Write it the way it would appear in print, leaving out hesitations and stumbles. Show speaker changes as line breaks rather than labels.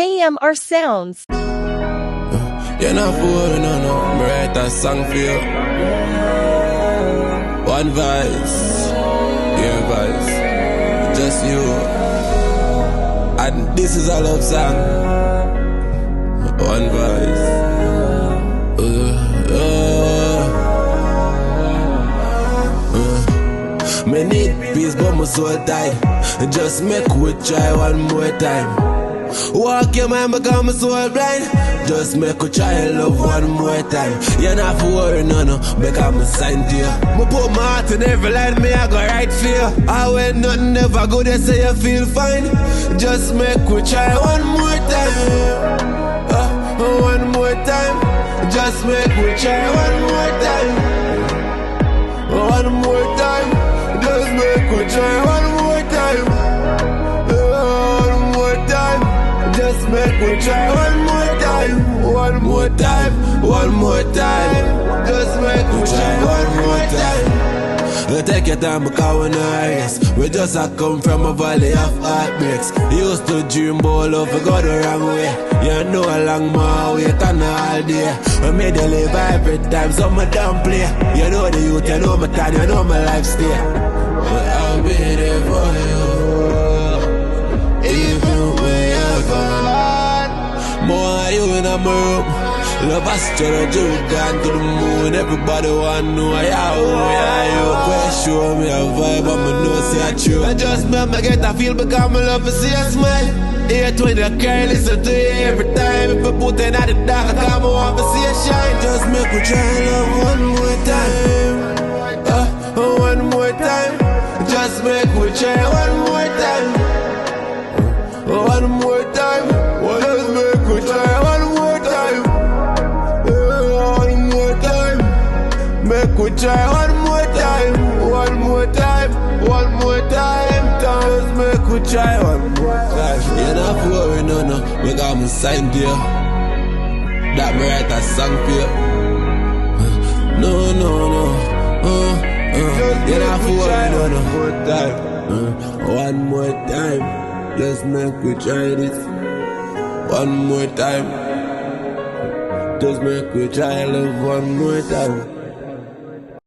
KMRSounds.
You're not fooling, no. Me write a song for you. One voice, your voice, just you. And this is a love song. One voice. Me need peace, but my soul tight. Just make we try one more time. Walk your mind, become my soul blind. Just make we try love one more time. You're not for worry, no, because I'm signed to you. Me put my heart in every line, me I go right for you. I when nothing ever good, they say you feel fine. Just make we try one more time. One more time. Just make we try one more time. One more time. Just make we try one more time. One more time. Just make we try one more time. One more time. One more time. Just make we try one more time. You take your time because we're not race. We just a come from a valley of heartbreaks. Used to dream about love, we go the wrong way. You know a long more wait and all day. We made you live every time, so me don't play. You know the youth, you know my time, you know my life stay. But I'll be there for you, even when you're gone. More you in my room. Love astrology, gone to the moon. Everybody want to know you. Show me a vibe, I'ma know say I true. I just make me get a feel because I love to see a smile. Here when you cry, listen to you every time. If I put it at the dark, I come want to see a shine. Just make me try love one more time. One more time. Just make me try one more time. One more time. Just make me try one more time. One more time. Make we try one more time. One more time. One more time. Just make we try one more time. You're not worried, no. We got me signed here. That me write a song for you. No. You're not worried, no. One more time. Just make we try this. One more time. Just make we try love one more time.